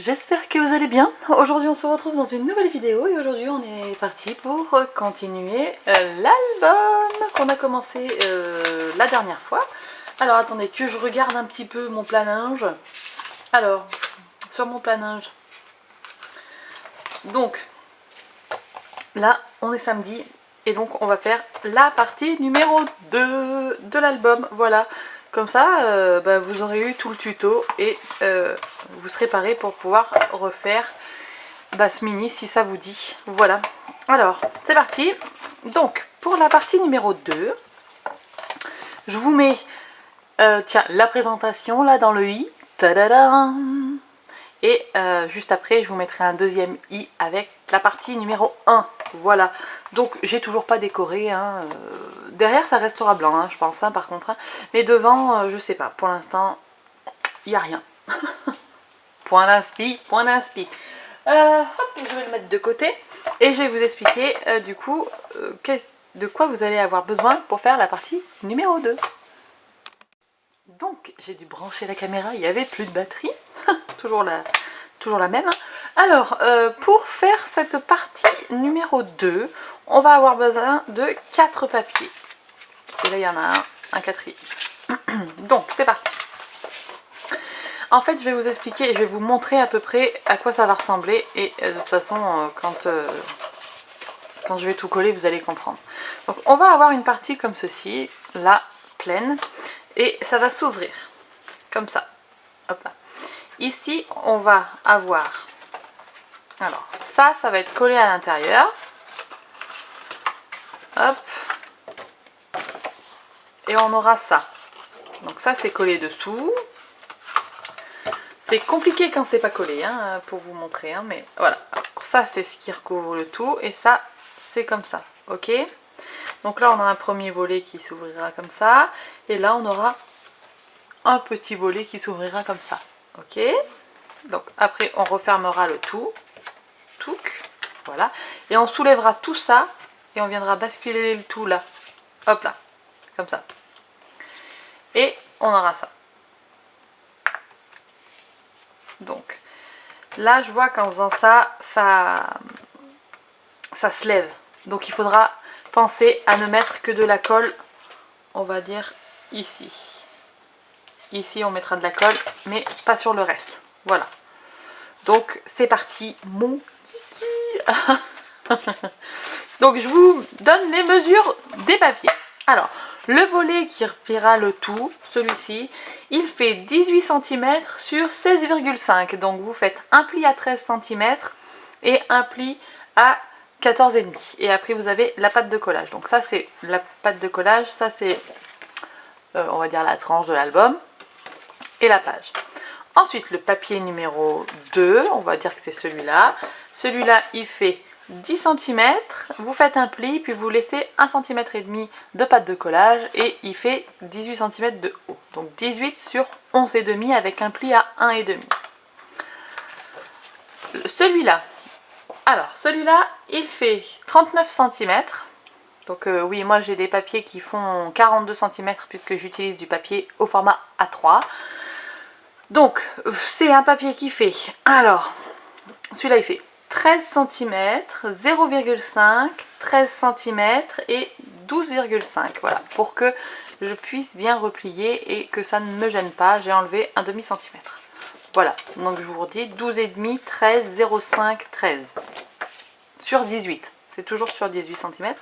J'espère que vous allez bien. Aujourd'hui on se retrouve dans une nouvelle vidéo et aujourd'hui on est parti pour continuer l'album qu'on a commencé la dernière fois. Alors attendez que je regarde un petit peu mon planage. Alors, sur mon planage, donc là on est samedi et donc on va faire la partie numéro 2 de l'album, voilà. Comme ça, vous aurez eu tout le tuto et vous serez paré pour pouvoir refaire ce mini si ça vous dit. Voilà. Alors, c'est parti. Donc, pour la partie numéro 2, je vous mets tiens, la présentation là dans le i. Tadadam. Et juste après, je vous mettrai un deuxième i avec la partie numéro 1. Voilà. Donc, j'ai toujours pas décoré. Hein. Derrière, ça restera blanc, hein, je pense, hein, par contre. Hein. Mais devant, je sais pas. Pour l'instant, il n'y a rien. Point d'inspi, point d'inspi. Hop, je vais le mettre de côté. Et je vais vous expliquer, du coup, de quoi vous allez avoir besoin pour faire la partie numéro 2. Donc, j'ai dû brancher la caméra, il n'y avait plus de batterie. toujours la même. Alors, pour faire cette partie numéro 2, on va avoir besoin de 4 papiers. Et là, il y en a un quatrième. Donc, c'est parti. En fait, je vais vous expliquer et je vais vous montrer à peu près à quoi ça va ressembler. Et de toute façon, quand je vais tout coller, vous allez comprendre. Donc, on va avoir une partie comme ceci, là, pleine. Et ça va s'ouvrir, comme ça. Hop là. Ici, on va avoir... Alors, ça va être collé à l'intérieur. Hop. Et on aura ça. Donc ça, c'est collé dessous. C'est compliqué quand c'est pas collé, hein, pour vous montrer. Hein, mais voilà. Alors, ça, c'est ce qui recouvre le tout. Et ça, c'est comme ça. Ok. Donc là, on a un premier volet qui s'ouvrira comme ça. Et là, on aura un petit volet qui s'ouvrira comme ça. Ok. Donc après, on refermera le tout. Voilà. Et on soulèvera tout ça et on viendra basculer le tout là. Hop là. Comme ça. Et on aura ça. Donc là, je vois qu'en faisant ça, ça se lève. Donc il faudra penser à ne mettre que de la colle, on va dire ici. Ici, on mettra de la colle, mais pas sur le reste. Voilà. Donc c'est parti, mon kiki. Donc je vous donne les mesures des papiers. Alors, le volet qui repliera le tout, celui-ci, il fait 18 cm sur 16,5. Donc vous faites un pli à 13 cm et un pli à 14,5. Et après vous avez la pâte de collage. Donc ça c'est la pâte de collage, ça c'est on va dire la tranche de l'album et la page. Ensuite, le papier numéro 2, on va dire que c'est celui-là. Celui-là, il fait 10 cm. Vous faites un pli, puis vous laissez 1,5 cm de pâte de collage et il fait 18 cm de haut. Donc 18 sur 11,5 avec un pli à 1,5. Celui-là, alors celui-là, il fait 39 cm. Donc oui, moi j'ai des papiers qui font 42 cm puisque j'utilise du papier au format A3. Donc, c'est un papier qui fait, alors, celui-là il fait 13 cm, 0,5, 13 cm et 12,5. Voilà, pour que je puisse bien replier et que ça ne me gêne pas, j'ai enlevé un demi-centimètre. Voilà, donc je vous redis 12,5, 13, 0,5, 13. Sur 18, c'est toujours sur 18 cm.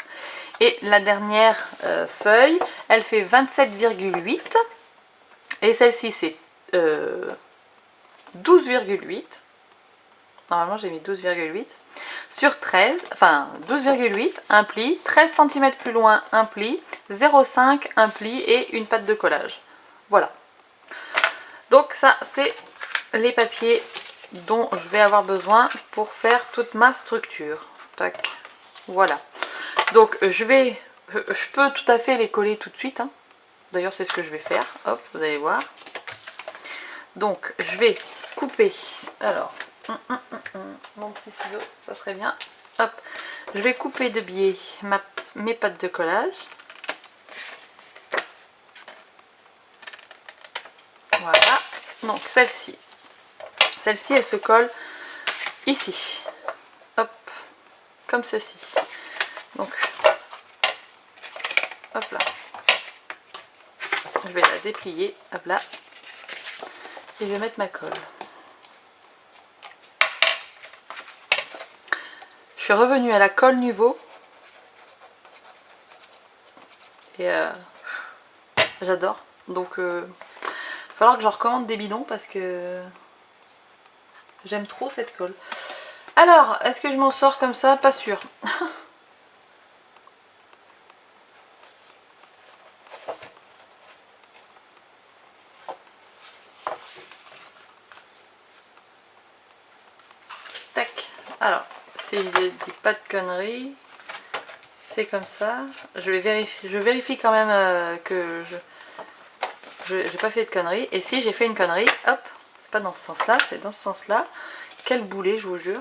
Et la dernière feuille, elle fait 27,8. Et celle-ci c'est 12,8. Normalement j'ai mis 12,8 sur 13, enfin 12,8, un pli, 13 cm plus loin un pli, 0,5 un pli et une pâte de collage. Voilà. Donc ça c'est les papiers dont je vais avoir besoin pour faire toute ma structure. Tac. Voilà. Donc je peux tout à fait les coller tout de suite. Hein. D'ailleurs c'est ce que je vais faire. Hop, vous allez voir. Donc je vais couper, alors, mon petit ciseau, ça serait bien, hop, je vais couper de biais mes pâtes de collage, voilà, donc celle-ci, Celle-ci elle se colle ici, hop, comme ceci. Donc hop là, je vais la déplier, hop là, et je vais mettre ma colle. Je suis revenue à la colle Nuvo et j'adore. Donc il va falloir que je recommande des bidons parce que j'aime trop cette colle. Alors, est-ce que je m'en sors comme ça? Pas sûr. Tac. Alors, si je dis pas de conneries, c'est comme ça. Je vérifie quand même que j'ai pas fait de conneries. Et si j'ai fait une connerie, hop, c'est pas dans ce sens-là, c'est dans ce sens-là. Quel boulet, je vous jure.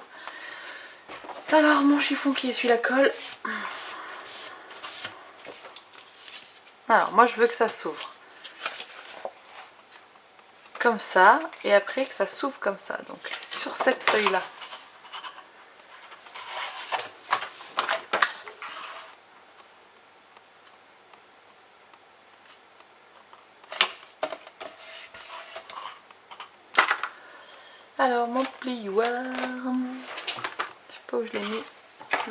Alors, mon chiffon qui essuie la colle. Alors, moi je veux que ça s'ouvre comme ça, et après que ça s'ouvre comme ça. Donc, sur cette feuille-là. Alors, mon plioir, je sais pas où je l'ai mis,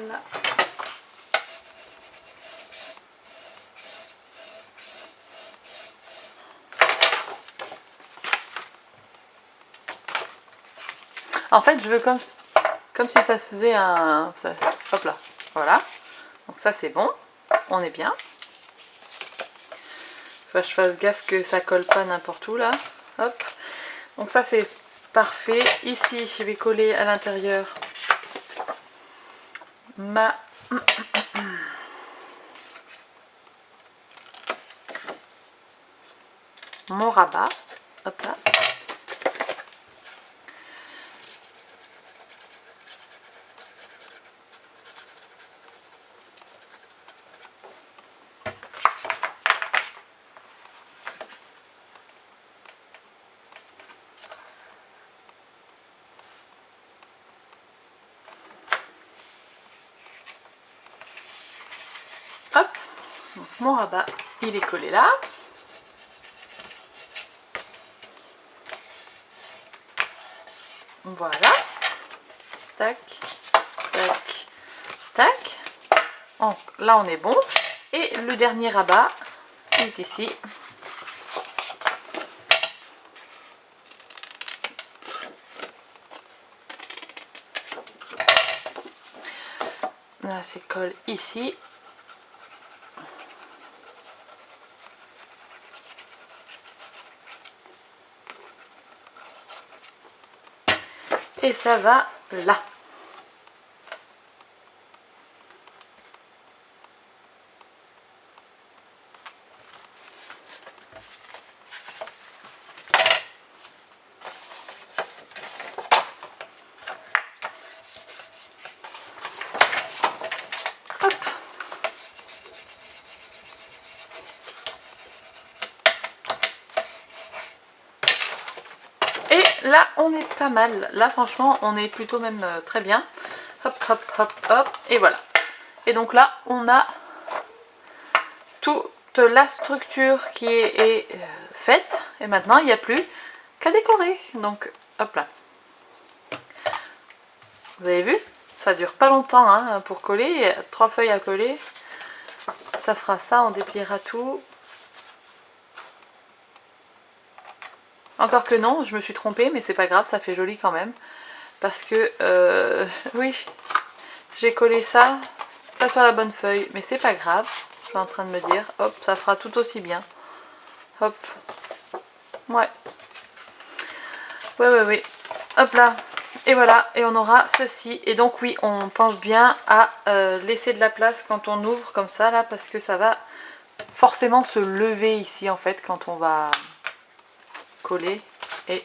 là. En fait, je veux comme si ça faisait un... hop là, voilà. Donc ça, c'est bon, on est bien. Faut que je fasse gaffe que ça colle pas n'importe où, là. Hop. Donc ça, c'est parfait. Ici, je vais coller à l'intérieur mon rabat. Hop là. Hop. Donc, mon rabat, il est collé là. Voilà. Tac, tac, tac. Donc, là, on est bon. Et le dernier rabat, il est ici. Là, c'est colle ici. Et ça va là. Hop. Et là, on est pas mal. Là, franchement, on est plutôt même très bien. Hop, hop, hop, hop. Et voilà. Et donc là, on a toute la structure qui est faite. Et maintenant, il n'y a plus qu'à décorer. Donc, hop là. Vous avez vu? Ça dure pas longtemps hein, pour coller. Il y a 3 feuilles à coller. Ça fera ça, on dépliera tout. Encore que non, je me suis trompée, mais c'est pas grave, ça fait joli quand même. Parce que, oui, j'ai collé ça, pas sur la bonne feuille, mais c'est pas grave. Je suis en train de me dire, hop, ça fera tout aussi bien. Hop, ouais. Ouais. Hop là. Et voilà, et on aura ceci. Et donc oui, on pense bien à laisser de la place quand on ouvre comme ça, là, parce que ça va forcément se lever ici, en fait, quand on va coller. Et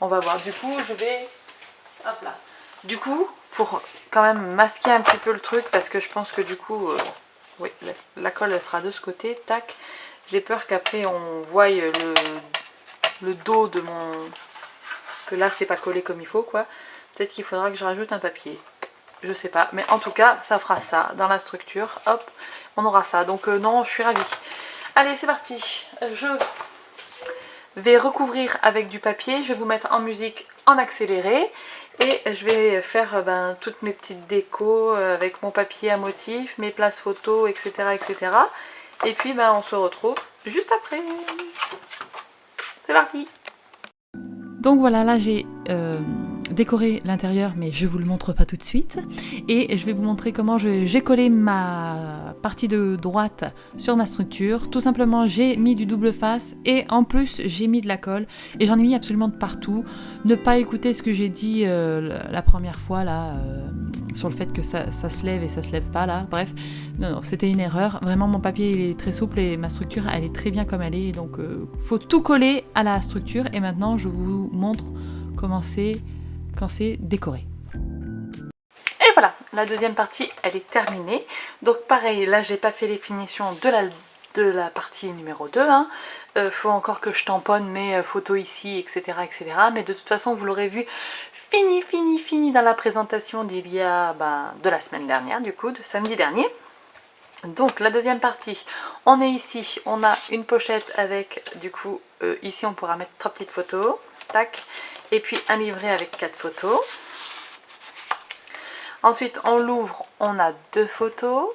on va voir. Du coup, je vais... Hop là. Du coup, pour quand même masquer un petit peu le truc, parce que je pense que du coup... oui, la colle, elle sera de ce côté. Tac. J'ai peur qu'après, on voie le dos de que là c'est pas collé comme il faut quoi. Peut-être qu'il faudra que je rajoute un papier. Je sais pas, mais en tout cas ça fera ça dans la structure. Hop, on aura ça. Donc non, je suis ravie. Allez, c'est parti. Je vais recouvrir avec du papier. Je vais vous mettre en musique en accéléré. Et je vais faire toutes mes petites décos avec mon papier à motif, mes places photos, etc. etc. Et puis on se retrouve juste après. C'est parti. Donc voilà, là j'ai décoré l'intérieur, mais je vous le montre pas tout de suite. Et je vais vous montrer comment j'ai collé ma partie de droite sur ma structure. Tout simplement, j'ai mis du double face et en plus j'ai mis de la colle. Et j'en ai mis absolument de partout. Ne pas écouter ce que j'ai dit la première fois là, sur le fait que ça se lève et ça se lève pas là. Bref, non, c'était une erreur. Vraiment, mon papier il est très souple et ma structure elle est très bien comme elle est. Donc faut tout coller à la structure. Et maintenant, je vous montre comment c'est quand c'est décoré. Et voilà, la deuxième partie elle est terminée. Donc pareil, là j'ai pas fait les finitions de la partie numéro 2. Faut encore que je tamponne mes photos ici, etc. etc. Mais de toute façon vous l'aurez vu fini dans la présentation d'il y a de la semaine dernière, du coup, de samedi dernier. Donc la deuxième partie, on est ici, on a une pochette avec du coup ici on pourra mettre 3 petites photos, tac, et puis un livret avec 4 photos. Ensuite on l'ouvre, on a 2 photos,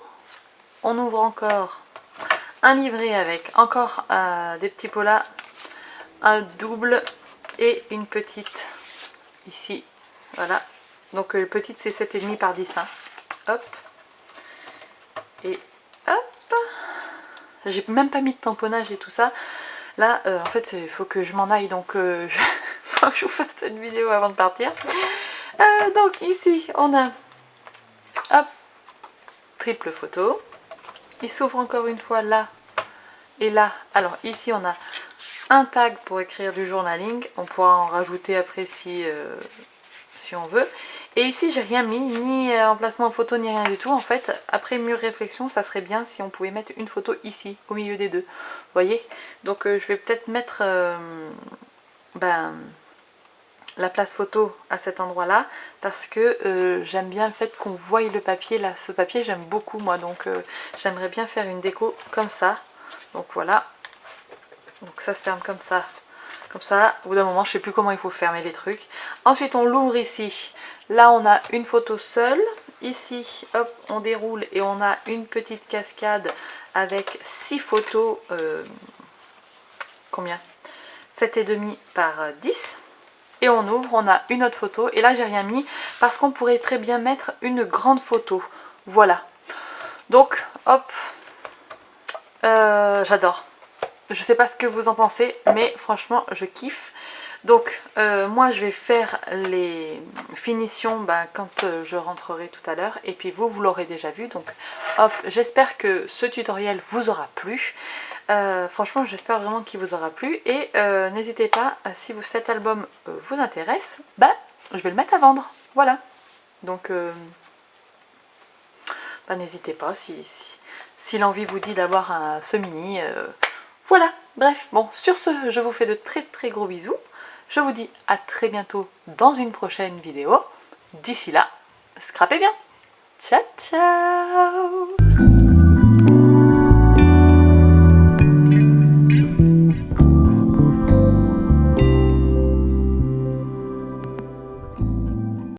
on ouvre encore un livret avec encore des petits pots là, un double et une petite ici, voilà. Donc petite c'est 7,5 par 10, hop, et hop, j'ai même pas mis de tamponnage et tout ça. Là en fait il faut que je m'en aille, donc faut que je vous fasse cette vidéo avant de partir. Donc ici on a hop, triple photo, il s'ouvre encore une fois là et là. Alors ici on a un tag pour écrire du journaling, on pourra en rajouter après si on veut. Et ici j'ai rien mis, ni emplacement photo ni rien du tout. En fait après mûre réflexion, ça serait bien si on pouvait mettre une photo ici au milieu des deux, vous voyez. Donc je vais peut-être mettre la place photo à cet endroit là, parce que j'aime bien le fait qu'on voie le papier là. Ce papier j'aime beaucoup moi, donc j'aimerais bien faire une déco comme ça. Donc voilà, donc ça se ferme comme ça. Comme ça, au bout d'un moment, je sais plus comment il faut fermer les trucs. Ensuite, on l'ouvre ici. Là, on a une photo seule. Ici, hop, on déroule et on a une petite cascade avec 6 photos. Combien? 7,5 par 10. Et on ouvre, on a une autre photo. Et là, j'ai rien mis parce qu'on pourrait très bien mettre une grande photo. Voilà. Donc, hop, j'adore. Je sais pas ce que vous en pensez, mais franchement je kiffe. Donc moi je vais faire les finitions quand je rentrerai tout à l'heure. Et puis vous l'aurez déjà vu. Donc hop, j'espère que ce tutoriel vous aura plu. Franchement j'espère vraiment qu'il vous aura plu. Et n'hésitez pas, si cet album vous intéresse, je vais le mettre à vendre. Voilà. Donc n'hésitez pas si l'envie vous dit d'avoir ce mini. Voilà, bref, bon, sur ce, je vous fais de très gros bisous. Je vous dis à très bientôt dans une prochaine vidéo. D'ici là, scrapez bien. Ciao, ciao!